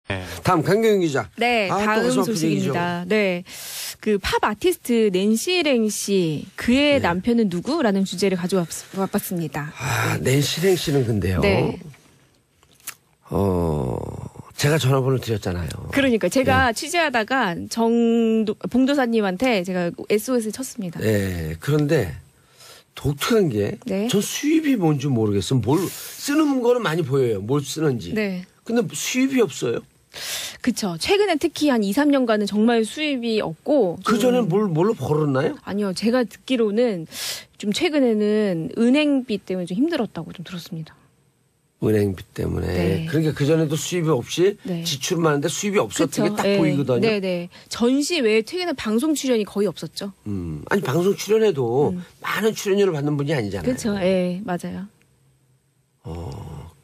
네. 다음 강경윤 기자. 네, 다음 소식입니다. 네, 그 팝 아티스트 낸시 랭 씨, 그의 남편은 누구라는 주제를 가져와봤습니다. 낸시 랭 씨는 근데요. 네. 제가 전화번호를 드렸잖아요. 그러니까 제가 취재하다가 봉도사님한테 제가 SOS를 쳤습니다. 네, 그런데 독특한 게 전 수입이 뭔지 모르겠어요. 뭘 쓰는 거는 많이 보여요. 뭘 쓰는지. 네. 근데 수입이 없어요. 그쵸. 최근에 특히 한 2, 3년간은 정말 수입이 없고. 그 전엔 뭘로 벌었나요? 아니요. 제가 듣기로는 좀 최근에는 은행비 때문에 좀 힘들었다고 좀 들었습니다. 은행비 때문에. 네. 그러니까 그전에도 수입이 없이 지출만 하는데 수입이 없었던 게 딱 보이거든요. 네네. 전시 외에 최근에 방송 출연이 거의 없었죠. 아니 방송 출연해도 많은 출연료를 받는 분이 아니잖아요. 그렇죠. 예, 맞아요.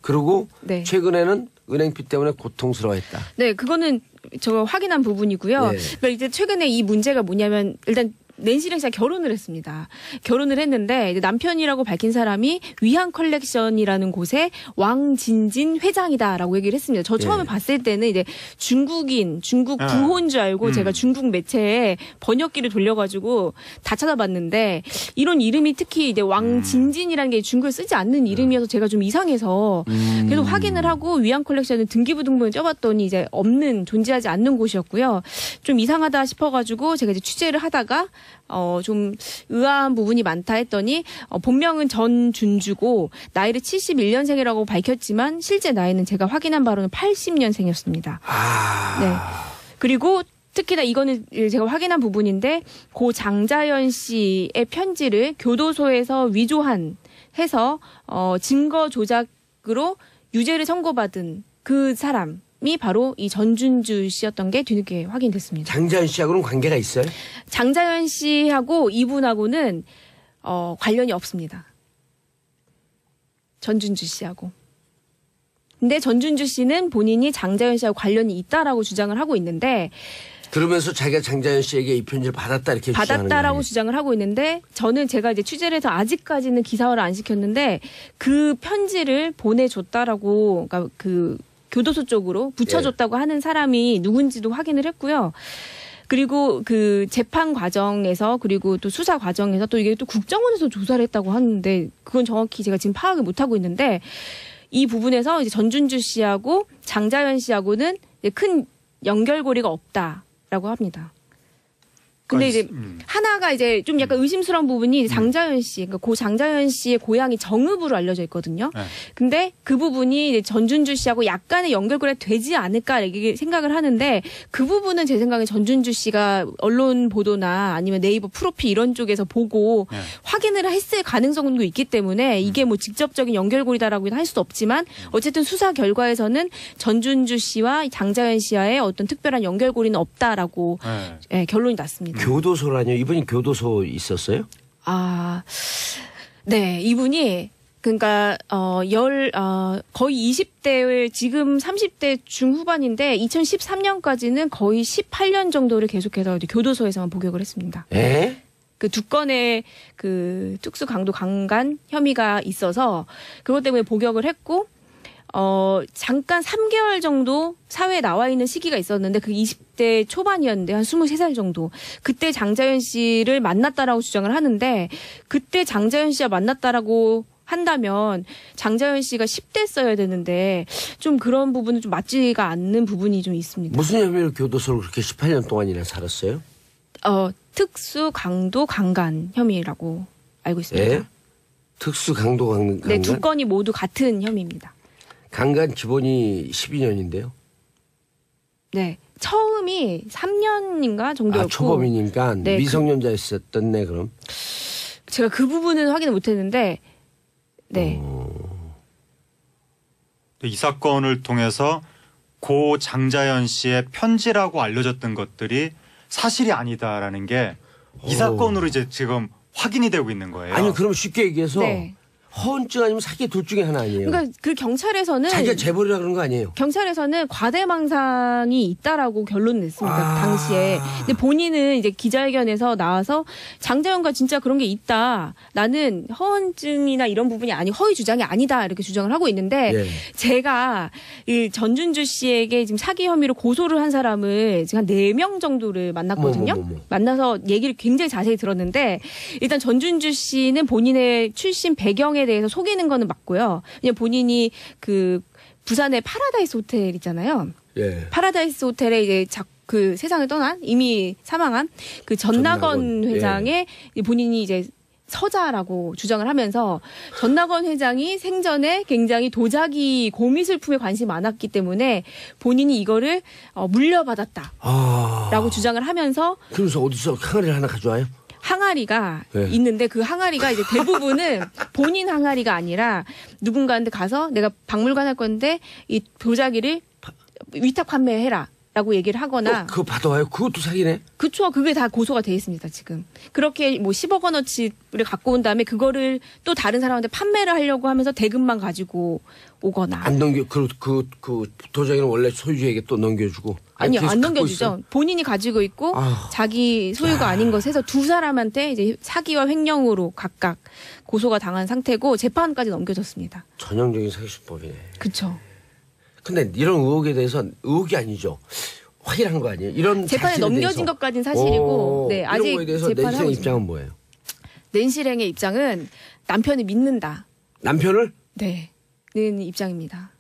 그리고 최근에는 은행비 때문에 고통스러워했다. 네, 그거는 제가 확인한 부분이고요. 그러니까 이제 최근에 이 문제가 뭐냐면 일단 낸시 랭 씨가 결혼을 했습니다. 결혼을 했는데 이제 남편이라고 밝힌 사람이 위안 컬렉션이라는 곳의 왕진진 회장이다라고 얘기를 했습니다. 저 처음에 봤을 때는 이제 중국 부호인 줄 알고 제가 중국 매체에 번역기를 돌려가지고 다 찾아봤는데 이런 이름이 특히 이제 왕진진이라는 게 중국에 쓰지 않는 이름이어서 제가 좀 이상해서 그래도 확인을 하고 위안 컬렉션은 등기부등본을 쪄봤더니 이제 존재하지 않는 곳이었고요. 좀 이상하다 싶어가지고 제가 이제 취재를 하다가 좀 의아한 부분이 많다 했더니 본명은 전준주고 나이를 71년생이라고 밝혔지만 실제 나이는 제가 확인한 바로는 80년생이었습니다. 네. 그리고 특히나 이거는 제가 확인한 부분인데 고 장자연 씨의 편지를 교도소에서 해서 증거 조작으로 유죄를 선고받은 그 사람이 바로 이 전준주 씨였던 게 뒤늦게 확인됐습니다. 장자연 씨하고는 관계가 있어요? 장자연 씨하고 이분하고는 관련이 없습니다. 전준주 씨하고. 근데 전준주 씨는 본인이 장자연 씨하고 관련이 있다라고 주장을 하고 있는데 그러면서 자기가 장자연 씨에게 이 편지를 받았다 이렇게 받았다라고 주장을 하고 있는데 제가 이제 취재를 해서 아직까지는 기사화를 안 시켰는데 그 편지를 보내줬다라고 그러니까 그 교도소 쪽으로 붙여줬다고 하는 사람이 누군지도 확인을 했고요. 그리고 그 재판 과정에서 그리고 또 수사 과정에서 또 이게 또 국정원에서 조사를 했다고 하는데 그건 정확히 제가 지금 파악을 못 하고 있는데 이 부분에서 이제 전준주 씨하고 장자연 씨하고는 큰 연결고리가 없다라고 합니다. 근데 이제 하나가 이제 좀 약간 의심스러운 부분이 장자연 씨, 그러니까 고 장자연 씨의 고향이 정읍으로 알려져 있거든요. 근데 그 부분이 이제 전준주 씨하고 약간의 연결고리가 되지 않을까 이렇게 생각을 하는데 그 부분은 제 생각에 전준주 씨가 언론 보도나 아니면 네이버 프로필 이런 쪽에서 보고 확인을 했을 가능성도 있기 때문에 이게 뭐 직접적인 연결고리다라고는 할 수도 없지만 어쨌든 수사 결과에서는 전준주 씨와 장자연 씨와의 어떤 특별한 연결고리는 없다라고 결론이 났습니다. 교도소라뇨? 이분이 교도소 있었어요? 네, 이분이 그러니까 거의 20대 지금 30대 중후반인데 2013년까지는 거의 18년 정도를 계속해서 교도소에서만 복역을 했습니다. 그 2건의 그 특수 강도 강간 혐의가 있어서 그것 때문에 복역을 했고 잠깐 3개월 정도 사회에 나와 있는 시기가 있었는데 그 20대 초반이었는데 한 23살 정도. 그때 장자연 씨를 만났다라고 주장을 하는데 그때 장자연 씨와 만났다라고 한다면 장자연 씨가 10대였어야 되는데 좀 그런 부분은 좀 맞지가 않는 부분이 좀 있습니다. 무슨 혐의로 교도소를 그렇게 18년 동안이나 살았어요? 특수 강도 강간 혐의라고 알고 있습니다. 특수 강도 강간? 네, 2건이 모두 같은 혐의입니다. 강간 기본이 12년인데요. 네. 처음이 3년인가 정도였고. 초범이니까 미성년자였었네 그럼. 제가 그 부분은 확인을 못했는데 이 사건을 통해서 고 장자연 씨의 편지라고 알려졌던 것들이 사실이 아니다라는 게 이 사건으로 이제 지금 확인이 되고 있는 거예요. 아니 그럼 쉽게 얘기해서 허언증 아니면 사기 둘 중에 하나 아니에요? 그러니까 그 경찰에서는 자기가 재벌이라 그런 거 아니에요? 경찰에서는 과대망상이 있다라고 결론을 냈습니다. 그 당시에. 근데 본인은 이제 기자회견에서 나와서 장자연과 진짜 그런 게 있다. 나는 허언증이나 이런 부분이 아니고 허위 주장이 아니다. 이렇게 주장을 하고 있는데 예. 제가 이 전준주 씨에게 지금 사기 혐의로 고소를 한 사람을 지금 한 4명 정도를 만났거든요. 만나서 얘기를 굉장히 자세히 들었는데 일단 전준주 씨는 본인의 출신 배경에 대해서 속이는 거는 맞고요. 왜냐면 본인이 그 부산의 파라다이스 호텔 있잖아요. 예. 파라다이스 호텔에 이제 그 세상을 떠난 이미 사망한 그 전낙원 회장의 본인이 이제 서자라고 주장을 하면서 전낙원 회장이 생전에 굉장히 도자기 고미술품에 관심이 많았기 때문에 본인이 이거를 물려받았다라고 주장을 하면서 그러면서 어디서 항아리를 하나 가져와요? 항아리가 네. 있는데 그 항아리가 이제 대부분은 본인 항아리가 아니라 누군가한테 가서 내가 박물관 할 건데 이 도자기를 위탁 판매해라. 라고 얘기를 하거나. 그거 받아와요? 그것도 사기네? 그쵸. 그게 다 고소가 돼 있습니다, 지금. 그렇게 뭐 10억 원어치를 갖고 온 다음에 그거를 또 다른 사람한테 판매를 하려고 하면서 대금만 가지고 오거나. 안 넘겨, 그 도자기는 원래 소유주에게 또 넘겨주고. 아니요, 계속 안 갖고 넘겨주죠. 있어요? 본인이 가지고 있고 자기 소유가 아닌 것에서 두 사람한테 이제 사기와 횡령으로 각각 고소가 당한 상태고 재판까지 넘겨졌습니다. 전형적인 사기수법이네. 그쵸. 근데 이런 의혹에 대해서 의혹이 아니죠. 확인한 거 아니에요? 이런 재판에 넘겨진 것까지는 사실이고, 네, 아직 이런 거에 대해서 재판을 낸시랭 하고 입장은 있습니다. 뭐예요? 낸시랭의 입장은 남편을 믿는다. 남편을? 네, 는 입장입니다.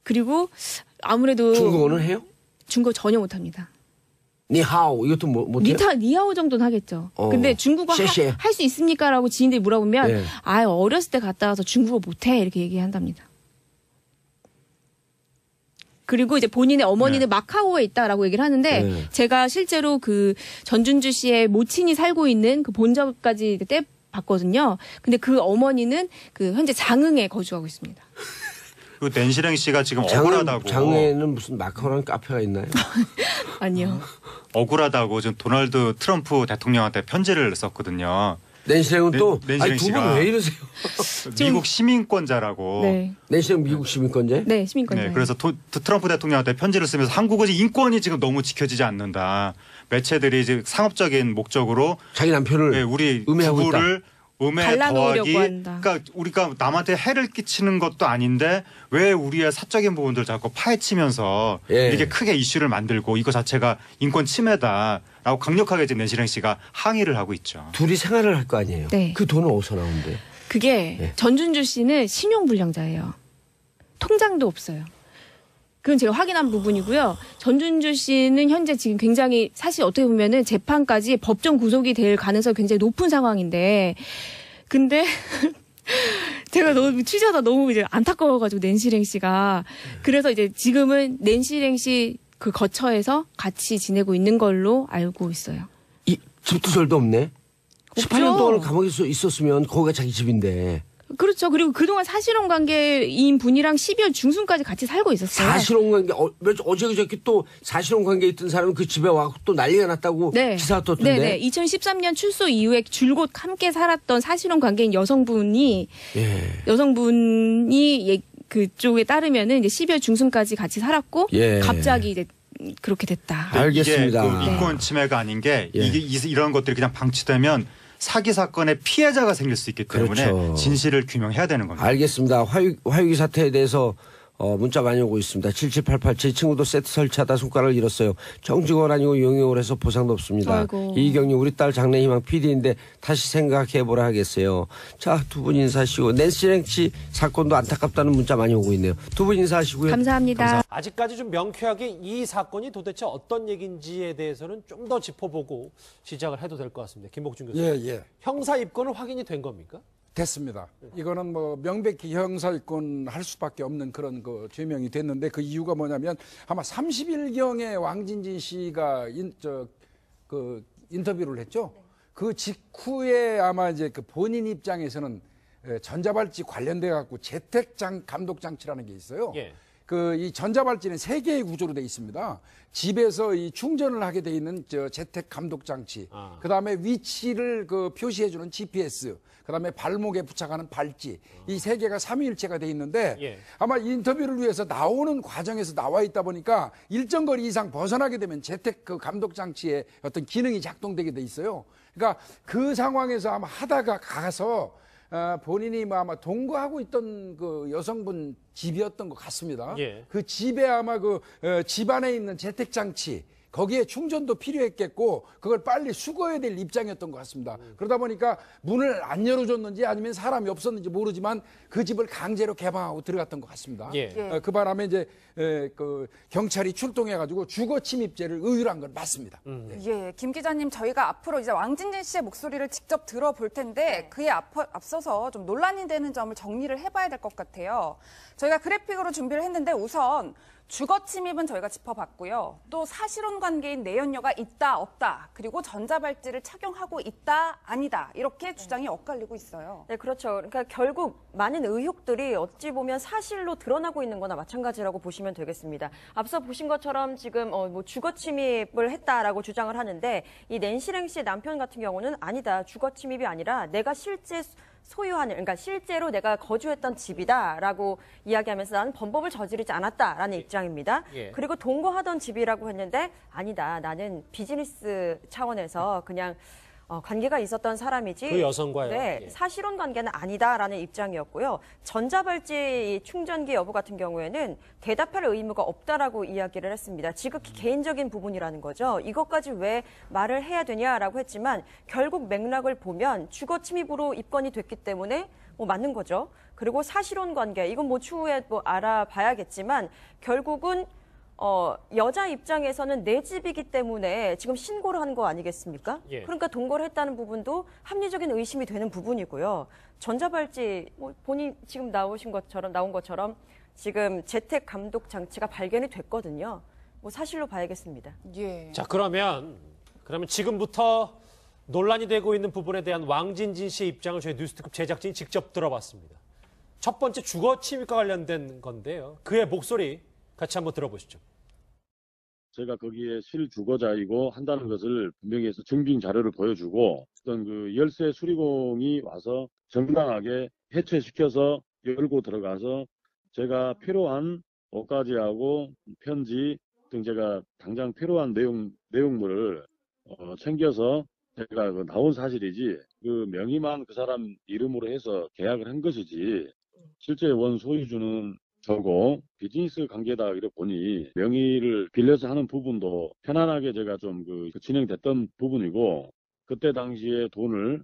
그리고 아무래도 중국어는 해요? 중국어 전혀 못합니다. 니하오 이것도 못해요? 니하오 정도는 하겠죠. 근데 중국어 할 수 있습니까라고 지인들이 물어보면 네. 어렸을 때 갔다 와서 중국어 못해 이렇게 얘기한답니다. 그리고 이제 본인의 어머니는 마카오에 있다라고 얘기를 하는데 제가 실제로 그 전준주 씨의 모친이 살고 있는 그 본적까지 떼 봤거든요. 근데 그 어머니는 그 현재 장흥에 거주하고 있습니다. 그 낸시랭 씨가 지금 억울하다고. 장흥에는 무슨 마카오라는 카페가 있나요? 아니요. 억울하다고 지금 도널드 트럼프 대통령한테 편지를 썼거든요. 낸시랭은 또 낸시랭 두 분 왜 이러세요? 미국 시민권자라고. 네. 낸시랭 미국 시민권자? 네, 시민권자. 네, 그래서 트럼프 대통령한테 편지를 쓰면서 한국의 인권이 지금 너무 지켜지지 않는다. 매체들이 이제 상업적인 목적으로 자기 남편을 우리 음해하고 부부를 음해 더하기. 한다. 그러니까 우리가 남한테 해를 끼치는 것도 아닌데 왜 우리의 사적인 부분들 자꾸 파헤치면서 이렇게 크게 이슈를 만들고 이거 자체가 인권 침해다라고 강력하게 이제 낸시랭 씨가 항의를 하고 있죠. 둘이 생활을 할 거 아니에요? 네. 그 돈은 어디서 나오는데? 그게 전준주 씨는 신용불량자예요. 통장도 없어요. 그건 제가 확인한 부분이고요. 전준주 씨는 현재 지금 굉장히 사실 어떻게 보면은 재판까지 법정 구속이 될 가능성이 굉장히 높은 상황인데 근데 제가 너무 취재하다 너무 이제 안타까워가지고 낸시랭 씨가 그래서 이제 지금은 낸시랭 씨 그 거처에서 같이 지내고 있는 걸로 알고 있어요. 이 집도 절도 없네. 없죠. 18년 동안 감옥에 있었으면 거기가 자기 집인데. 그렇죠. 그리고 그동안 사실혼 관계인 분이랑 12월 중순까지 같이 살고 있었어요. 사실혼 관계 어제 그저께 또 사실혼 관계에 있던 사람은 그 집에 와서 또 난리가 났다고 기사가 떴던데. 네네. 2013년 출소 이후에 줄곧 함께 살았던 사실혼 관계인 여성분이 그쪽에 따르면은 이제 12월 중순까지 같이 살았고 갑자기 이제 그렇게 됐다. 알겠습니다. 이게 그 인권 침해가 아닌 게 이런 것들이 그냥 방치되면 사기 사건의 피해자가 생길 수 있기 때문에 진실을 규명해야 되는 겁니다. 알겠습니다. 화유기 사태에 대해서 문자 많이 오고 있습니다. 7788 제 친구도 세트 설치하다 손가락을 잃었어요. 정직원 아니고 용역을 해서 보상도 없습니다. 아이고. 이경님 우리 딸 장래희망 PD인데 다시 생각해보라 하겠어요. 자, 두 분 인사하시고 낸시랭 씨 사건도 안타깝다는 문자 많이 오고 있네요. 두 분 인사하시고요. 감사합니다. 아직까지 좀 명쾌하게 이 사건이 도대체 어떤 얘기인지에 대해서는 좀 더 짚어보고 시작을 해도 될 것 같습니다. 김복준 교수님. 형사 입건은 확인이 된 겁니까? 됐습니다. 이거는 뭐 명백히 형사 입건할 수밖에 없는 그런 그 죄명이 됐는데 그 이유가 뭐냐면 아마 30일경에 왕진진 씨가 인터뷰를 했죠. 그 직후에 아마 이제 그 본인 입장에서는 전자발찌 관련돼 갖고 재택 감독 장치라는 게 있어요. 이 전자발찌는 3개의 구조로 되어 있습니다. 집에서 이 충전을 하게 돼 있는 재택 감독 장치, 그다음에 위치를 표시해주는 GPS, 그다음에 발목에 부착하는 발찌, 이 3개가 삼위일체가 돼 있는데 아마 인터뷰를 위해서 나오는 과정에서 나와 있다 보니까 일정 거리 이상 벗어나게 되면 재택 감독 장치의 어떤 기능이 작동되게 돼 있어요. 그러니까 그 상황에서 아마 하다가 가서 본인이 아마 동거하고 있던 그 여성분 집이었던 것 같습니다. 그 집에 아마 집 안에 있는 재택 장치, 거기에 충전도 필요했겠고 그걸 빨리 수거해야 될 입장이었던 것 같습니다. 그러다 보니까 문을 안 열어줬는지 아니면 사람이 없었는지 모르지만 그 집을 강제로 개방하고 들어갔던 것 같습니다. 그 바람에 이제 경찰이 출동해가지고 주거 침입죄를 의율한 건 맞습니다. 예, 김 기자님, 저희가 앞으로 이제 왕진진 씨의 목소리를 직접 들어볼 텐데 그에 앞서서 좀 논란이 되는 점을 정리를 해봐야 될 것 같아요. 저희가 그래픽으로 준비를 했는데 우선 주거 침입은 저희가 짚어봤고요. 또 사실혼 관계인 내연녀가 있다 없다, 그리고 전자발찌를 착용하고 있다 아니다, 이렇게 주장이 엇갈리고 있어요. 네, 그렇죠. 그러니까 결국 많은 의혹들이 어찌 보면 사실로 드러나고 있는 거나 마찬가지라고 보시면 되겠습니다. 앞서 보신 것처럼 지금 주거 침입을 했다라고 주장을 하는데 이 낸시랭 씨의 남편 같은 경우는 아니다, 주거 침입이 아니라 내가 실제 소유하는, 그러니까 실제로 내가 거주했던 집이다라고 이야기하면서 나는 범법을 저지르지 않았다라는 입장입니다. 그리고 동거하던 집이라고 했는데 아니다, 나는 비즈니스 차원에서 그냥 관계가 있었던 사람이지 그 여성과요. 네, 사실혼 관계는 아니다라는 입장이었고요. 전자발찌 충전기 여부 같은 경우에는 대답할 의무가 없다라고 이야기를 했습니다. 지극히 개인적인 부분이라는 거죠. 이것까지 왜 말을 해야 되냐라고 했지만 결국 맥락을 보면 주거 침입으로 입건이 됐기 때문에 맞는 거죠. 그리고 사실혼 관계, 이건 추후에 알아봐야겠지만 결국은 여자 입장에서는 내 집이기 때문에 지금 신고를 한 거 아니겠습니까? 그러니까 동거를 했다는 부분도 합리적인 의심이 되는 부분이고요. 전자발찌, 본인 지금 나온 것처럼 지금 재택 감독 장치가 발견이 됐거든요. 사실로 봐야겠습니다. 자, 그러면 지금부터 논란이 되고 있는 부분에 대한 왕진진 씨의 입장을 저희 뉴스특급 제작진이 직접 들어봤습니다. 첫 번째 주거 침입과 관련된 건데요. 그의 목소리 같이 한번 들어보시죠. 제가 거기에 실주거자이고 한다는 것을 분명히 해서 증빙 자료를 보여주고 어떤 열쇠 수리공이 와서 정당하게 해체시켜서 열고 들어가서 제가 필요한 옷가지 하고 편지 등 제가 당장 필요한 내용물을 챙겨서 제가 나온 사실이지 명의만 그 사람 이름으로 해서 계약을 한 것이지 실제 원 소유주는 저고 비즈니스 관계다 이렇게 보니 명의를 빌려서 하는 부분도 편안하게 제가 좀 진행됐던 부분이고 그때 당시에 돈을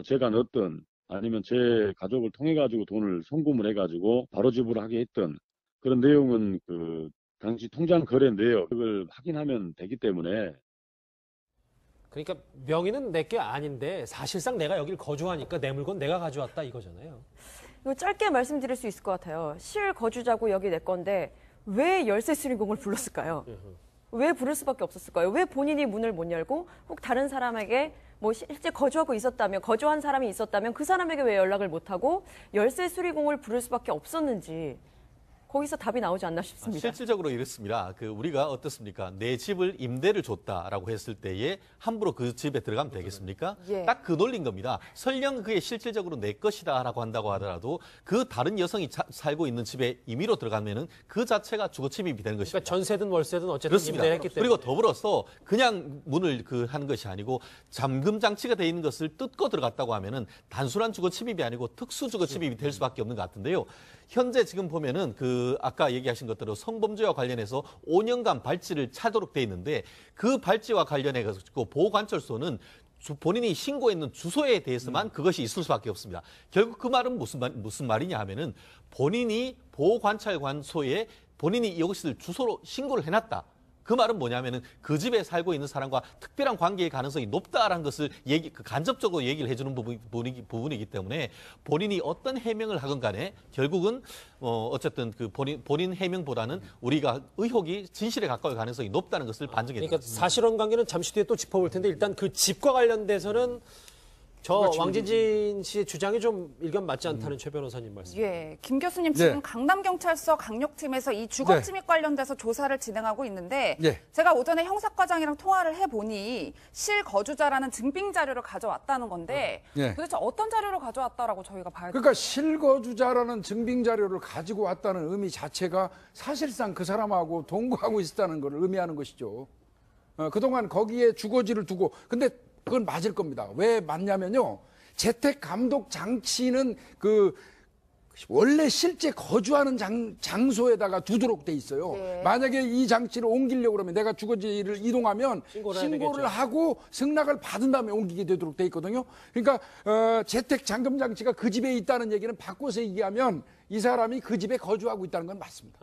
제가 넣었던 아니면 제 가족을 통해 가지고 돈을 송금을 해 가지고 바로 지불하게 했던 그런 내용은 당시 통장 거래 내역을 확인하면 되기 때문에. 그러니까 명의는 내게 아닌데 사실상 내가 여길 거주하니까 내 물건 내가 가져왔다 이거잖아요. 이거 짧게 말씀드릴 수 있을 것 같아요. 실거주자고 여기 내 건데 왜 열쇠 수리공을 불렀을까요? 왜 부를 수밖에 없었을까요? 왜 본인이 문을 못 열고 혹 다른 사람에게 실제 거주하고 있었다면, 거주한 사람이 있었다면 그 사람에게 왜 연락을 못하고 열쇠 수리공을 부를 수밖에 없었는지 거기서 답이 나오지 않나 싶습니다. 실질적으로 이렇습니다. 우리가 어떻습니까? 내 집을 임대를 줬다라고 했을 때에 함부로 그 집에 들어가면 되겠습니까? 딱 그 논리인 겁니다. 설령 그게 실질적으로 내 것이다라고 한다고 하더라도 그 다른 여성이 살고 있는 집에 임의로 들어가면은 그 자체가 주거 침입이 되는 것입니다. 그러니까 전세든 월세든 어쨌든 그렇습니다. 임대했기 때문에. 그리고 더불어서 그냥 문을 하는 것이 아니고 잠금 장치가 돼 있는 것을 뜯고 들어갔다고 하면은 단순한 주거 침입이 아니고 특수 주거 침입이 될 수밖에 없는 것 같은데요. 현재 지금 보면은 아까 얘기하신 것대로 성범죄와 관련해서 5년간 발찌를 차도록 돼 있는데 그 발찌와 관련해 가지고 보호관찰소는 본인이 신고했는 주소에 대해서만 그것이 있을 수밖에 없습니다. 결국 그 말은 무슨 말이냐 하면은 본인이 보호관찰관소에 본인이 이것을 주소로 신고를 해놨다. 그 말은 뭐냐면은 그 집에 살고 있는 사람과 특별한 관계의 가능성이 높다라는 것을 간접적으로 얘기를 해주는 부분이기 때문에 본인이 어떤 해명을 하건 간에 결국은 어쨌든 본인 해명보다는 우리가 의혹이 진실에 가까울 가능성이 높다는 것을 반증해 줍니다. 그러니까 사실혼 관계는 잠시 뒤에 또 짚어볼 텐데 일단 그 집과 관련돼서는 저 왕진진 씨의 주장이 좀 일견 맞지 않다는 최 변호사님 말씀. 예, 김 교수님 지금 강남경찰서 강력팀에서 이 주거침입 관련돼서 조사를 진행하고 있는데 제가 오전에 형사과장이랑 통화를 해보니 실거주자라는 증빙 자료를 가져왔다는 건데 도대체 어떤 자료를 가져왔다라고 저희가 봐야 돼요? 그러니까 실거주자라는 증빙 자료를 가지고 왔다는 의미 자체가 사실상 그 사람하고 동거하고 있었다는 걸 의미하는 것이죠. 그동안 거기에 주거지를 두고 근데 그건 맞을 겁니다. 왜 맞냐면요. 재택 감독 장치는 원래 실제 거주하는 장소에다가 두도록 돼 있어요. 만약에 이 장치를 옮기려고 그러면 내가 주거지를 이동하면 신고를 하고 승낙을 받은 다음에 옮기게 되도록 돼 있거든요. 그러니까 재택 잠금 장치가 그 집에 있다는 얘기는 바꿔서 얘기하면 이 사람이 그 집에 거주하고 있다는 건 맞습니다.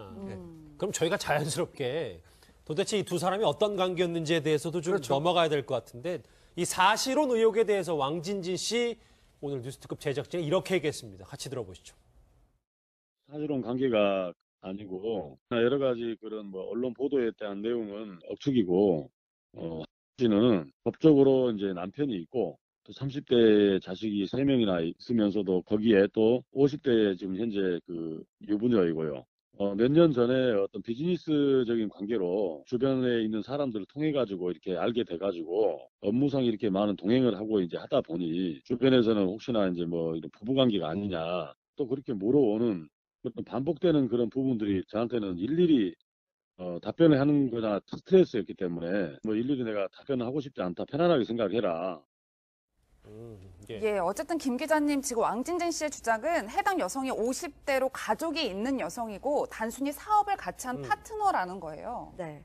그럼 저희가 자연스럽게 도대체 이 두 사람이 어떤 관계였는지에 대해서도 좀 넘어가야 될 것 같은데 이 사실혼 의혹에 대해서 왕진진 씨 오늘 뉴스특급 제작진이 이렇게 얘기했습니다. 같이 들어보시죠. 사실혼 관계가 아니고 여러 가지 그런 뭐 언론 보도에 대한 내용은 억측이고 씨는 법적으로 이제 남편이 있고 또 30대 자식이 3명이나 있으면서도 거기에 또 50대 지금 현재 그 유부녀이고요. 몇 년 전에 어떤 비즈니스적인 관계로 주변에 있는 사람들을 통해 가지고 이렇게 알게 돼 가지고 업무상 이렇게 많은 동행을 하고 이제 하다 보니 주변에서는 혹시나 이제 뭐 이런 부부 관계가 아니냐 또 그렇게 물어오는 어떤 반복되는 그런 부분들이 저한테는 일일이 답변을 하는 거나 스트레스였기 때문에 뭐 일일이 내가 답변을 하고 싶지 않다 편안하게 생각해라. 예, 어쨌든 김 기자님 지금 왕진진 씨의 주장은 해당 여성이 50대로 가족이 있는 여성이고 단순히 사업을 같이 한 파트너라는 거예요. 네.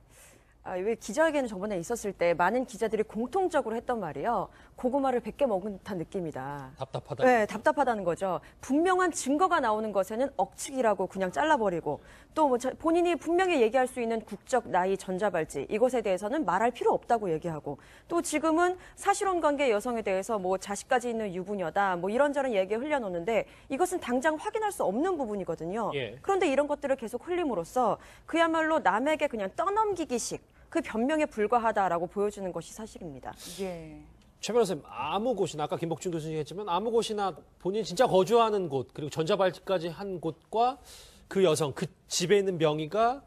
왜 기자회견 저번에 있었을 때 많은 기자들이 공통적으로 했던 말이요. 고구마를 100개 먹은 듯한 느낌이다. 답답하다. 네, 답답하다는 거죠. 분명한 증거가 나오는 것에는 억측이라고 그냥 잘라버리고 또 뭐 본인이 분명히 얘기할 수 있는 국적, 나이, 전자발찌 이것에 대해서는 말할 필요 없다고 얘기하고 또 지금은 사실혼 관계 여성에 대해서 뭐 자식까지 있는 유부녀다 뭐 이런저런 얘기 흘려놓는데 이것은 당장 확인할 수 없는 부분이거든요. 그런데 이런 것들을 계속 흘림으로써 그야말로 남에게 그냥 떠넘기기식 그 변명에 불과하다라고 보여주는 것이 사실입니다. 최 변호사님, 아무 곳이나 아까 김복준 교수님 했지만 아무 곳이나 본인이 진짜 거주하는 곳 그리고 전자발찌까지 한 곳과 그 여성, 그 집에 있는 명의가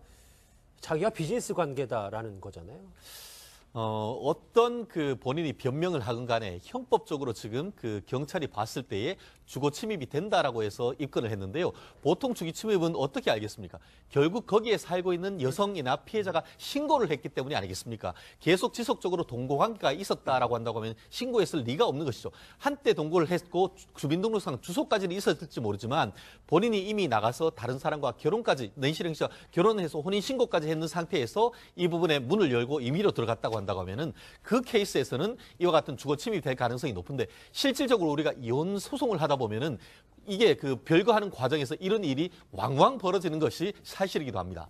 자기가 비즈니스 관계다라는 거잖아요. 어떤 그 본인이 변명을 하건 간에 형법적으로 지금 그 경찰이 봤을 때에 주거 침입이 된다라고 해서 입건을 했는데요. 보통 주거 침입은 어떻게 알겠습니까? 결국 거기에 살고 있는 여성이나 피해자가 신고를 했기 때문이 아니겠습니까? 계속 지속적으로 동거관계가 있었다라고 한다고 하면 신고했을 리가 없는 것이죠. 한때 동거를 했고 주민등록상 주소까지는 있었을지 모르지만 본인이 이미 나가서 다른 사람과 결혼까지 낸시령 씨와 결혼해서 혼인신고까지 했는 상태에서 이 부분에 문을 열고 임의로 들어갔다고 한다고 하면은 그 케이스에서는 이와 같은 주거 침입이 될 가능성이 높은데 실질적으로 우리가 이혼 소송을 하다 보면은 이게 그 별거하는 과정에서 이런 일이 왕왕 벌어지는 것이 사실이기도 합니다.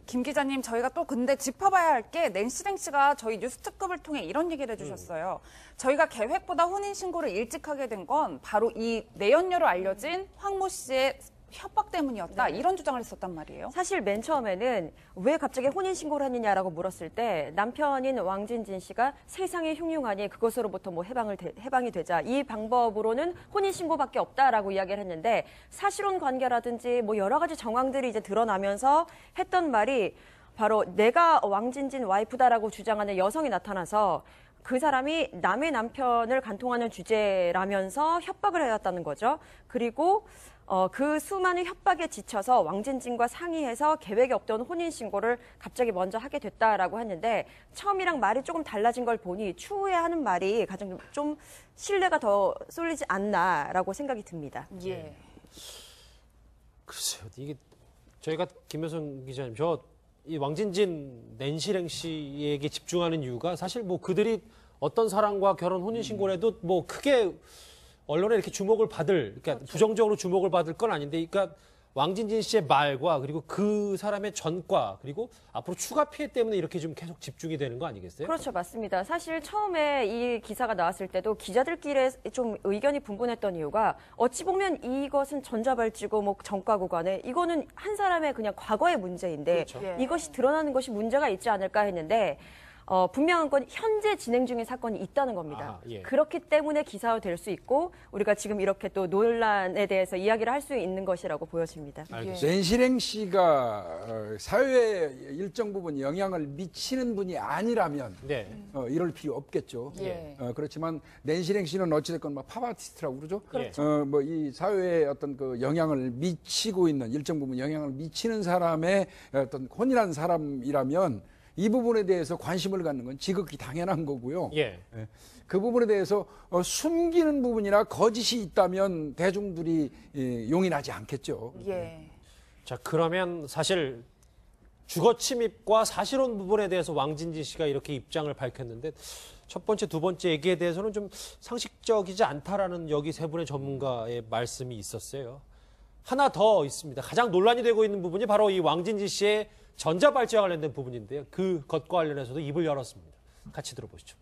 김 기자님 저희가 또 근데 짚어봐야 할 게 낸시랭 씨가 저희 뉴스특급을 통해 이런 얘기를 해주셨어요. 저희가 계획보다 혼인신고를 일찍 하게 된 건 바로 이 내연녀로 알려진 황모 씨의 협박 때문이었다. 이런 주장을 했었단 말이에요. 사실 맨 처음에는 왜 갑자기 혼인신고를 했느냐라고 물었을 때 남편인 왕진진 씨가 세상에 흉흉하니 그것으로부터 뭐 해방이 되자 이 방법으로는 혼인신고밖에 없다라고 이야기를 했는데 사실혼 관계라든지 뭐 여러 가지 정황들이 이제 드러나면서 했던 말이 바로 내가 왕진진 와이프다라고 주장하는 여성이 나타나서 그 사람이 남의 남편을 간통하는 주제라면서 협박을 해왔다는 거죠. 그리고 그 수많은 협박에 지쳐서 왕진진과 상의해서 계획이 없던 혼인신고를 갑자기 먼저 하게 됐다라고 했는데 처음이랑 말이 조금 달라진 걸 보니 추후에 하는 말이 가장 좀 신뢰가 더 쏠리지 않나라고 생각이 듭니다. 글쎄요. 이게 저희가 김효선 기자님 이 왕진진 낸시랭 씨에게 집중하는 이유가 사실 뭐 그들이 어떤 사람과 결혼 혼인신고를 해도 뭐 크게 언론에 이렇게 주목을 받을, 그러니까 부정적으로 주목을 받을 건 아닌데, 그러니까 왕진진 씨의 말과 그리고 그 사람의 전과 그리고 앞으로 추가 피해 때문에 이렇게 좀 계속 집중이 되는 거 아니겠어요? 그렇죠. 맞습니다. 사실 처음에 이 기사가 나왔을 때도 기자들끼리 좀 의견이 분분했던 이유가 어찌 보면 이것은 전자발찌고 뭐 전과고 간에 이거는 한 사람의 그냥 과거의 문제인데 이것이 드러나는 것이 문제가 있지 않을까 했는데 분명한 건 현재 진행 중인 사건이 있다는 겁니다. 예. 그렇기 때문에 기사화될 수 있고 우리가 지금 이렇게 또 논란에 대해서 이야기를 할 수 있는 것이라고 보여집니다. 낸시랭 씨가 사회에 일정 부분 영향을 미치는 분이 아니라면 이럴 필요 없겠죠. 그렇지만 낸시랭 씨는 어찌됐건 뭐 팝아티스트라고 그러죠. 그렇죠. 뭐 이 사회에 어떤 그 영향을 미치고 있는 일정 부분 영향을 미치는 사람의 어떤 혼이란 사람이라면 이 부분에 대해서 관심을 갖는 건 지극히 당연한 거고요. 그 부분에 대해서 숨기는 부분이나 거짓이 있다면 대중들이 용인하지 않겠죠. 자, 그러면 사실 주거 침입과 사실혼 부분에 대해서 왕진진 씨가 이렇게 입장을 밝혔는데 첫 번째, 두 번째 얘기에 대해서는 좀 상식적이지 않다라는 여기 세 분의 전문가의 말씀이 있었어요. 하나 더 있습니다. 가장 논란이 되고 있는 부분이 바로 이 왕진진 씨의 전자발찌와 관련된 부분인데요. 그것과 관련해서도 입을 열었습니다. 같이 들어보시죠.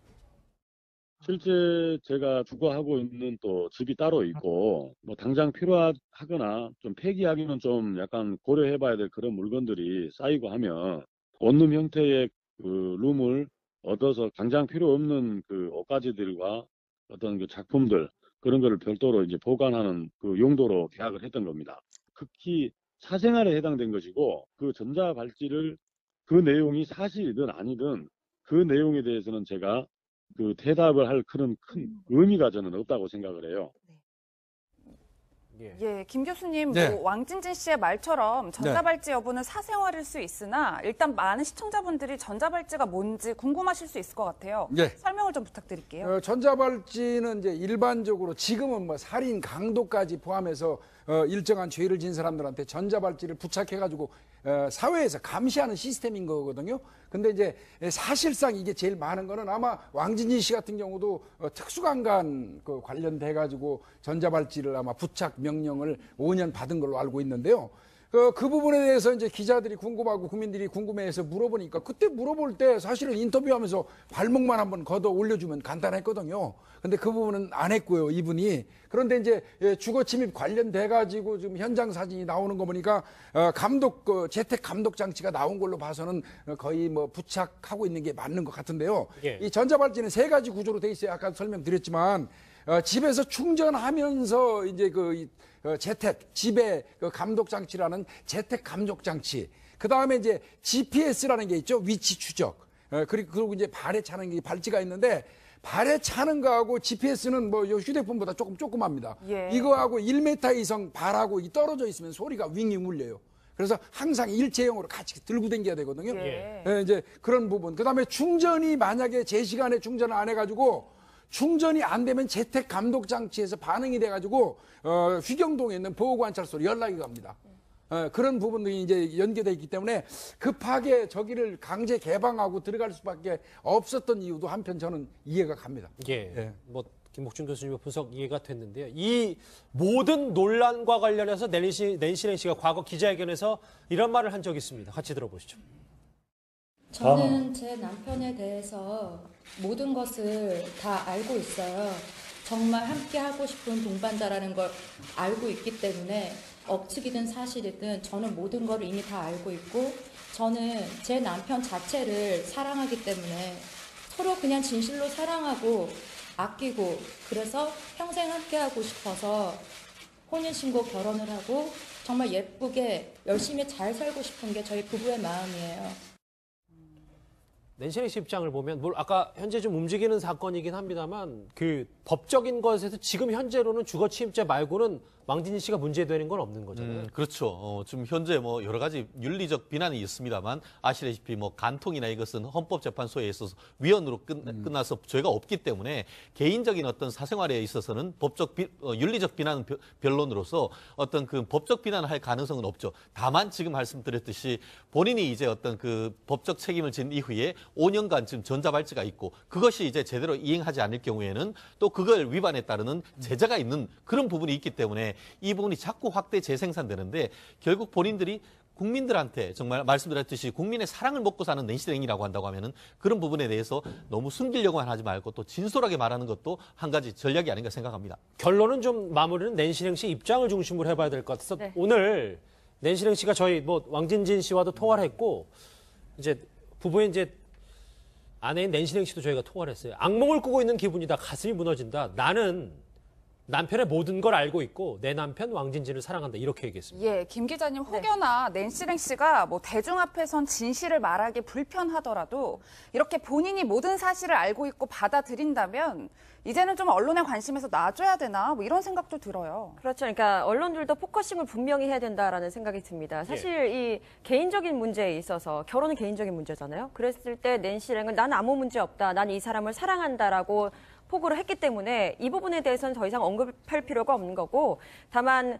실제 제가 주거하고 있는 또 집이 따로 있고 뭐 당장 필요하거나 좀 폐기하기는 좀 약간 고려해봐야 될 그런 물건들이 쌓이고 하면 원룸 형태의 그 룸을 얻어서 당장 필요 없는 그 옷가지들과 어떤 그 작품들 그런 거를 별도로 이제 보관하는 그 용도로 계약을 했던 겁니다. 극히 사생활에 해당된 것이고 그 전자발찌를 그 내용이 사실이든 아니든 그 내용에 대해서는 제가 그 대답을 할 그런 큰 의미가 저는 없다고 생각을 해요. 김 교수님, 뭐 왕진진 씨의 말처럼 전자발찌 여부는 사생활일 수 있으나 일단 많은 시청자분들이 전자발찌가 뭔지 궁금하실 수 있을 것 같아요. 설명을 좀 부탁드릴게요. 전자발찌는 이제 일반적으로 지금은 뭐 살인, 강도까지 포함해서 일정한 죄를 진 사람들한테 전자발찌를 부착해가지고 사회에서 감시하는 시스템인 거거든요. 근데 이제 사실상 이게 제일 많은 거는 아마 왕진진 씨 같은 경우도 특수강간 그 관련돼가지고 전자발찌를 아마 부착 명령을 5년 받은 걸로 알고 있는데요. 그 부분에 대해서 이제 기자들이 궁금하고 국민들이 궁금해해서 물어보니까 그때 물어볼 때 사실은 인터뷰하면서 발목만 한번 걷어 올려주면 간단했거든요. 근데 그 부분은 안 했고요, 이분이. 그런데 이제 주거 침입 관련돼 가지고 지금 현장 사진이 나오는 거 보니까 재택 감독 장치가 나온 걸로 봐서는 거의 뭐 부착하고 있는 게 맞는 것 같은데요. 이 전자발찌는 세 가지 구조로 돼 있어요. 아까 설명드렸지만 집에서 충전하면서 이제 집에 감독 장치라는 재택 감독 장치. 그 다음에 이제 GPS라는 게 있죠. 위치 추적. 그리고 이제 발에 차는 게 발찌가 있는데 발에 차는 거하고 GPS는 뭐 휴대폰보다 조금 조그맣니다. 이거하고 1m 이상 발하고 떨어져 있으면 소리가 윙윙 울려요. 그래서 항상 일체형으로 같이 들고 다녀야 되거든요. 이제 그런 부분. 그 다음에 충전이 만약에 제 시간에 충전을 안 해가지고 충전이 안 되면 재택 감독 장치에서 반응이 돼가지고 휘경동에 있는 보호관찰소로 연락이 갑니다. 그런 부분들이 이제 연계되어 있기 때문에 급하게 저기를 강제 개방하고 들어갈 수밖에 없었던 이유도 한편 저는 이해가 갑니다. 뭐 김복준 교수님의 분석 이해가 됐는데요. 이 모든 논란과 관련해서 낸시랭 씨가 과거 기자회견에서 이런 말을 한 적이 있습니다. 같이 들어보시죠. 저는 제 남편에 대해서 모든 것을 다 알고 있어요. 정말 함께 하고 싶은 동반자라는 걸 알고 있기 때문에 억측이든 사실이든 저는 모든 걸 이미 다 알고 있고 저는 제 남편 자체를 사랑하기 때문에 서로 그냥 진실로 사랑하고 아끼고 그래서 평생 함께 하고 싶어서 혼인신고 결혼을 하고 정말 예쁘게 열심히 잘 살고 싶은 게 저희 부부의 마음이에요. 낸시랭 씨 입장을 보면 아까 현재 좀 움직이는 사건이긴 합니다만 그 법적인 것에서 지금 현재로는 주거 침입죄 말고는 왕진진 씨가 문제되는 건 없는 거잖아요. 그렇죠. 지금 현재 뭐 여러 가지 윤리적 비난이 있습니다만 아시다시피 뭐 간통이나 이것은 헌법재판소에 있어서 위헌으로 끝나서 죄가 없기 때문에 개인적인 어떤 사생활에 있어서는 윤리적 비난 변론으로서 어떤 그 법적 비난을 할 가능성은 없죠. 다만 지금 말씀드렸듯이 본인이 이제 어떤 그 법적 책임을 진 이후에 5년간 지금 전자발찌가 있고 그것이 이제 제대로 이행하지 않을 경우에는 또 그걸 위반에 따르는 제재가 있는 그런 부분이 있기 때문에 이 부분이 자꾸 확대 재생산되는데 결국 본인들이 국민들한테 정말 말씀드렸듯이 국민의 사랑을 먹고 사는 낸시랭이라고 한다고 하면은 그런 부분에 대해서 너무 숨기려고만 하지 말고 또 진솔하게 말하는 것도 한 가지 전략이 아닌가 생각합니다. 결론은 좀 마무리는 낸시랭 씨 입장을 중심으로 해봐야 될 것 같아서 오늘 낸시랭 씨가 저희 뭐 왕진진 씨와도 통화를 했고 이제 부부의 이제 아내인 낸시랭 씨도 저희가 통화를 했어요. 악몽을 꾸고 있는 기분이다. 가슴이 무너진다. 나는 남편의 모든 걸 알고 있고 내 남편 왕진진을 사랑한다. 이렇게 얘기했습니다. 예, 김 기자님 혹여나 낸시랭 씨가 뭐 대중 앞에선 진실을 말하기 불편하더라도 이렇게 본인이 모든 사실을 알고 있고 받아들인다면 이제는 좀 언론의 관심에서 놔줘야 되나 뭐 이런 생각도 들어요. 그렇죠. 그러니까 언론들도 포커싱을 분명히 해야 된다라는 생각이 듭니다. 사실 이 개인적인 문제에 있어서 결혼은 개인적인 문제잖아요. 그랬을 때 낸시랭은 난 아무 문제 없다. 난 이 사람을 사랑한다라고 포고를 했기 때문에 이 부분에 대해서는 더 이상 언급할 필요가 없는 거고 다만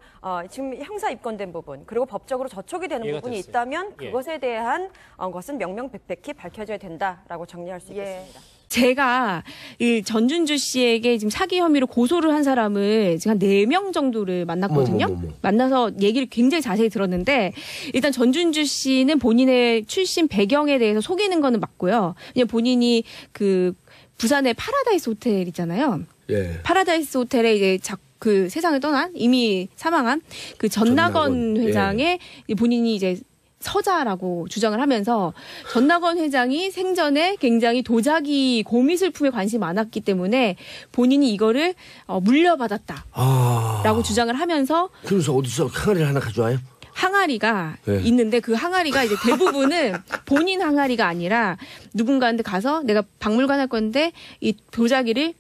지금 형사 입건된 부분 그리고 법적으로 저촉이 되는 부분이 됐어요. 있다면 그것에 대한 것은 명명백백히 밝혀져야 된다라고 정리할 수 있겠습니다. 제가 이 전준주 씨에게 지금 사기 혐의로 고소를 한 사람을 지금 한 4명 정도를 만났거든요. 만나서 얘기를 굉장히 자세히 들었는데 일단 전준주 씨는 본인의 출신 배경에 대해서 속이는 거는 맞고요. 그냥 본인이 그 부산의 파라다이스 호텔 있잖아요. 예. 파라다이스 호텔에 이제 그 세상을 떠난 이미 사망한 그 전낙원 회장의 본인이 이제 서자라고 주장을 하면서 전낙원 회장이 생전에 굉장히 도자기 고미술품에 관심이 많았기 때문에 본인이 이거를 물려받았다라고 주장을 하면서 그래서 어디서 항아리를 하나 가져와요? 항아리가 있는데 그 항아리가 이제 대부분은 본인 항아리가 아니라 누군가한테 가서 내가 박물관 할 건데 이 도자기를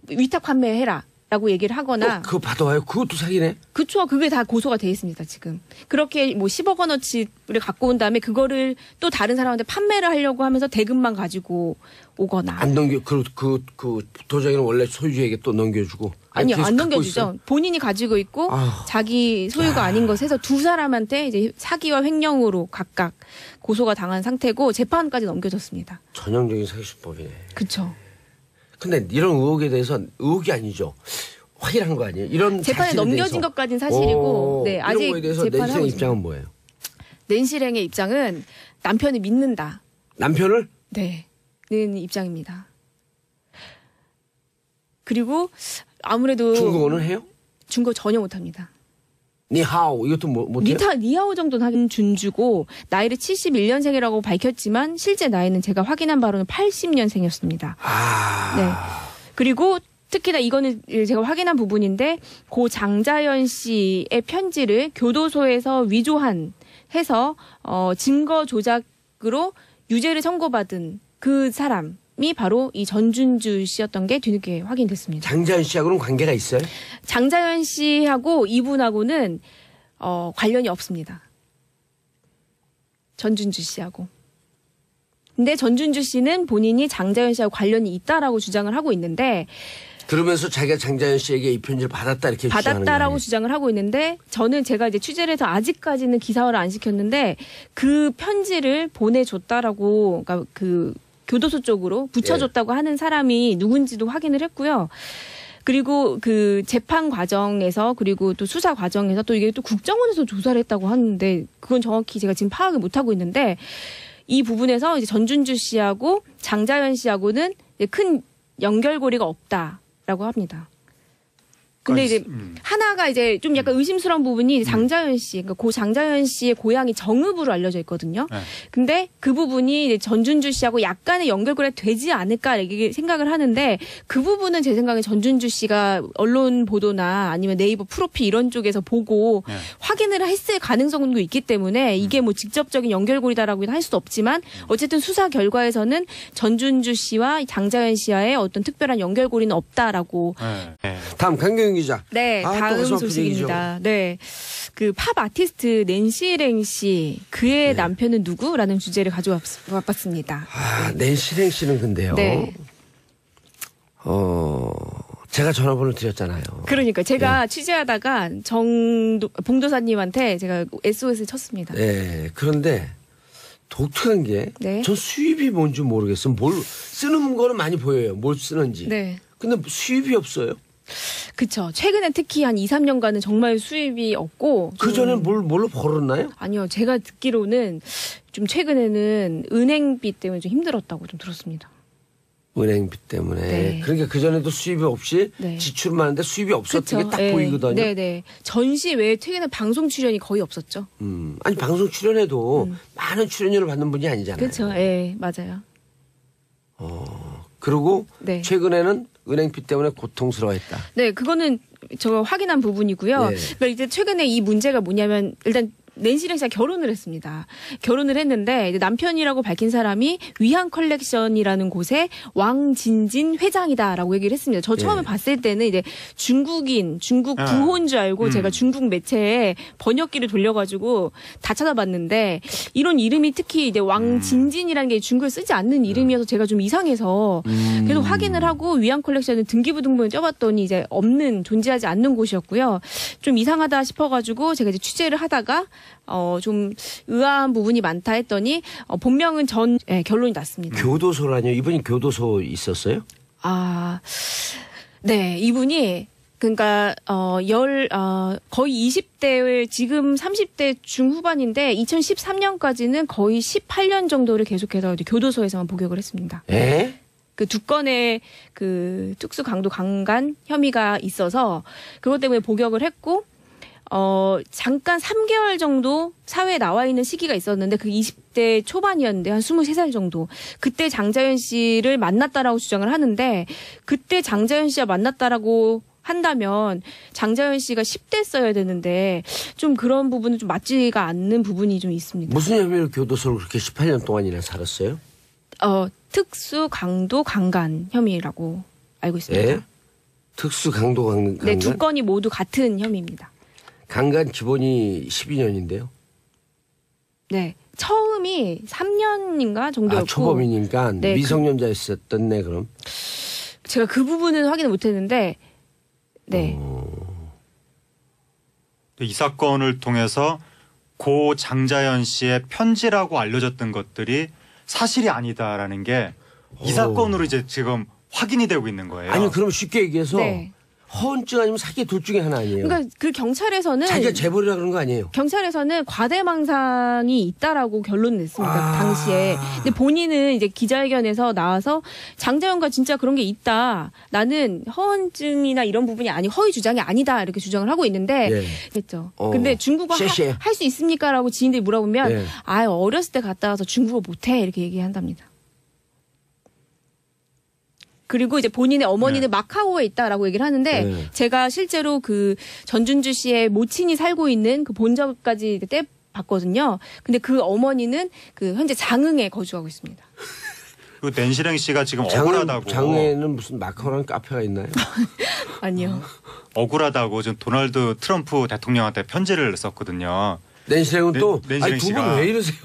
위탁 판매해라. 라고 얘기를 하거나. 그거 받아와요? 그것도 사기네? 그쵸. 그게 다 고소가 돼 있습니다, 지금. 그렇게 뭐 10억 원어치를 갖고 온 다음에 그거를 또 다른 사람한테 판매를 하려고 하면서 대금만 가지고 오거나. 안 넘겨, 그 도자기는 원래 소유주에게 또 넘겨주고. 아니요, 안 넘겨주죠. 본인이 가지고 있고 자기 소유가 아닌 것을 해서 두 사람한테 이제 사기와 횡령으로 각각 고소가 당한 상태고 재판까지 넘겨졌습니다. 전형적인 사기수법이네. 그쵸. 근데 이런 의혹에 대해서는 의혹이 아니죠. 확인한 거 아니에요? 이런 재판에 넘겨진 것까지는 사실이고, 네, 아직 이런 거에 대해서 재판을 낸시랭 입장은 뭐예요? 낸시랭의 입장은 남편을 믿는다. 남편을? 네, 는 입장입니다. 그리고 아무래도 중국어는 해요? 중국어 전혀 못합니다. 니하오 이것도 못해요? 니하오 정도는 하긴 준주고 나이를 71년생이라고 밝혔지만 실제 나이는 제가 확인한 바로는 80년생이었습니다. 네. 그리고 특히나 이거는 제가 확인한 부분인데 고 장자연 씨의 편지를 교도소에서 위조한 해서 증거 조작으로 유죄를 선고받은 그 사람이 바로 이 전준주 씨였던 게 뒤늦게 확인됐습니다. 장자연 씨하고는 관계가 있어요? 장자연 씨하고 이분하고는 관련이 없습니다. 전준주 씨하고. 근데 전준주 씨는 본인이 장자연 씨하고 관련이 있다라고 주장을 하고 있는데 그러면서 자기가 장자연 씨에게 이 편지를 받았다 이렇게 받았다라고 주장을 하고 있는데 저는 제가 이제 취재를 해서 아직까지는 기사화를 안 시켰는데 그 편지를 보내줬다라고 그러니까 그 교도소 쪽으로 붙여줬다고 하는 사람이 누군지도 확인을 했고요. 그리고 그 재판 과정에서 그리고 또 수사 과정에서 또 이게 또 국정원에서 조사를 했다고 하는데 그건 정확히 제가 지금 파악을 못 하고 있는데 이 부분에서 이제 전준주 씨하고 장자연 씨하고는 큰 연결고리가 없다라고 합니다. 근데 이제 하나가 이제 좀 약간 의심스러운 부분이 장자연 씨, 그러니까 고 장자연 씨의 고향이 정읍으로 알려져 있거든요. 네. 근데 그 부분이 이제 전준주 씨하고 약간의 연결고리가 되지 않을까 이렇게 생각을 하는데 그 부분은 제 생각에 전준주 씨가 언론 보도나 아니면 네이버 프로필 이런 쪽에서 보고 확인을 했을 가능성도 있기 때문에 이게 뭐 직접적인 연결고리다라고 할 수도 없지만 어쨌든 수사 결과에서는 전준주 씨와 장자연 씨와의 어떤 특별한 연결고리는 없다라고. 다음 강경 기자. 네, 다음 소식입니다. 네. 그 팝 아티스트 낸시랭 씨, 그의 남편은 누구라는 주제를 가져와봤습니다. 낸시랭 씨는 근데요. 네. 제가 전화번호를 드렸잖아요. 그러니까 제가 취재하다가 봉도사님한테 제가 SOS를 쳤습니다. 네. 그런데 독특한 게 전 수입이 뭔지 모르겠어요. 뭘 쓰는 거는 많이 보여요. 뭘 쓰는지. 네. 근데 수입이 없어요. 그쵸. 최근에 특히 한 2, 3년간은 정말 수입이 없고. 그전엔 뭘로 벌었나요? 아니요. 제가 듣기로는 좀 최근에는 은행비 때문에 좀 힘들었다고 좀 들었습니다. 은행비 때문에. 네. 그러니까 그전에도 수입이 없이 지출만 하는데 수입이 없었던 게 딱 보이거든요. 네네. 전시 외에 최근에 방송 출연이 거의 없었죠. 아니 방송 출연해도 많은 출연료를 받는 분이 아니잖아요. 그렇죠. 예, 맞아요. 그리고 네. 최근에는 은행비 때문에 고통스러워했다. 네, 그거는 저 확인한 부분이고요. 네. 그러니까 이제 최근에 이 문제가 뭐냐면 일단 낸시랭 씨가 결혼을 했습니다. 결혼을 했는데 이제 남편이라고 밝힌 사람이 위한 컬렉션이라는 곳의 왕진진 회장이다라고 얘기를 했습니다. 저 처음에 봤을 때는 이제 중국 부호인 줄 알고 제가 중국 매체에 번역기를 돌려가지고 다 찾아봤는데 이런 이름이 특히 이제 왕진진이라는 게 중국에 쓰지 않는 이름이어서 제가 좀 이상해서 그래서 확인을 하고 위한 컬렉션은 등기부등본을 쪄봤더니 이제 존재하지 않는 곳이었고요. 좀 이상하다 싶어가지고 제가 이제 취재를 하다가 좀 의아한 부분이 많다 했더니 본명은 결론이 났습니다. 교도소라뇨? 이분이 교도소 있었어요? 네, 이분이 그러니까 거의 20대 지금 30대 중후반인데 2013년까지는 거의 18년 정도를 계속해서 교도소에서만 복역을 했습니다. 에? 그 2건의 그 특수 강도 강간 혐의가 있어서 그것 때문에 복역을 했고 잠깐 3개월 정도 사회에 나와 있는 시기가 있었는데 그 20대 초반이었는데 한 23살 정도. 그때 장자연 씨를 만났다라고 주장을 하는데 그때 장자연 씨와 만났다라고 한다면 장자연 씨가 10대 써야 되는데 좀 그런 부분은 좀 맞지가 않는 부분이 좀 있습니다. 무슨 혐의로 교도소를 그렇게 18년 동안이나 살았어요? 특수 강도 강간 혐의라고 알고 있습니다. 네? 특수 강도 강간? 네, 2건이 모두 같은 혐의입니다. 강간 기본이 12년인데요. 네. 처음이 3년인가 정도였고. 초범이니까 네, 미성년자였었네 그럼. 제가 그 부분은 확인을 못했는데 네. 이 사건을 통해서 고 장자연 씨의 편지라고 알려졌던 것들이 사실이 아니다라는 게 이 사건으로 이제 지금 확인이 되고 있는 거예요. 아니 그럼 쉽게 얘기해서 네. 허언증 아니면 사기 둘 중에 하나 아니에요? 그러니까 그 경찰에서는 자기가 재벌이라 그런 거 아니에요? 경찰에서는 과대망상이 있다라고 결론을 냈습니다. 당시에. 근데 본인은 이제 기자회견에서 나와서 장자연과 진짜 그런 게 있다. 나는 허언증이나 이런 부분이 허위 주장이 아니다. 이렇게 주장을 하고 있는데 그랬죠. 근데 중국어 할 수 있습니까라고 지인들이 물어보면 어렸을 때 갔다 와서 중국어 못해 이렇게 얘기한답니다. 그리고 이제 본인의 어머니는 마카오에 있다라고 얘기를 하는데 제가 실제로 그 전준주 씨의 모친이 살고 있는 그 본점까지 떼봤거든요. 근데 그 어머니는 그 현재 장흥에 거주하고 있습니다. 그 낸시랭 씨가 지금 억울하다고. 장흥에는 무슨 마카오라는 카페가 있나요? 아니요. 억울하다고 지금 도널드 트럼프 대통령한테 편지를 썼거든요. 낸시랭은 또 낸시랭 두 분 왜 이러세요?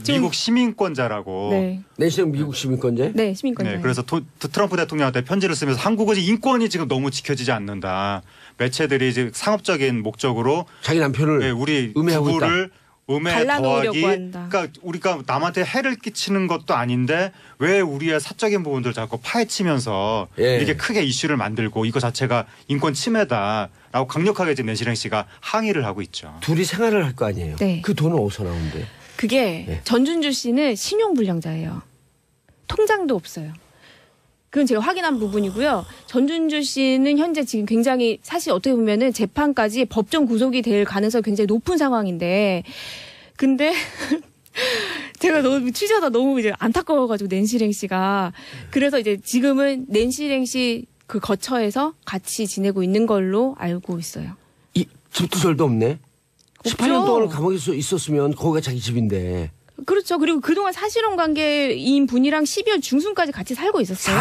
미국 시민권자라고. 네. 낸시랭 미국 시민권자? 네, 시민권자. 네, 그래서 트럼프 대통령한테 편지를 쓰면서 한국의 인권이 지금 너무 지켜지지 않는다. 매체들이 이제 상업적인 목적으로 자기 남편을 우리 음해하고 부부를 음해 더하기. 한다. 그러니까 우리가 남한테 해를 끼치는 것도 아닌데 왜 우리의 사적인 부분들을 자꾸 파헤치면서 이렇게 크게 이슈를 만들고 이거 자체가 인권 침해다라고 강력하게 지금 낸시랭 씨가 항의를 하고 있죠. 둘이 생활을 할 거 아니에요? 네. 그 돈은 어디서 나오는데? 그게 전준주 씨는 신용불량자예요. 통장도 없어요. 그건 제가 확인한 부분이고요. 전준주 씨는 현재 지금 굉장히 사실 어떻게 보면은 재판까지 법정 구속이 될 가능성이 굉장히 높은 상황인데 근데 제가 너무 취재하다 너무 이제 안타까워가지고 낸시랭 씨가 그래서 이제 지금은 낸시랭 씨 그 거처에서 같이 지내고 있는 걸로 알고 있어요. 이 집두설도 없네. 없죠. 18년 동안 감옥에 있었으면 거기가 자기 집인데. 그렇죠. 그리고 그동안 사실혼 관계인 분이랑 12월 중순까지 같이 살고 있었어요.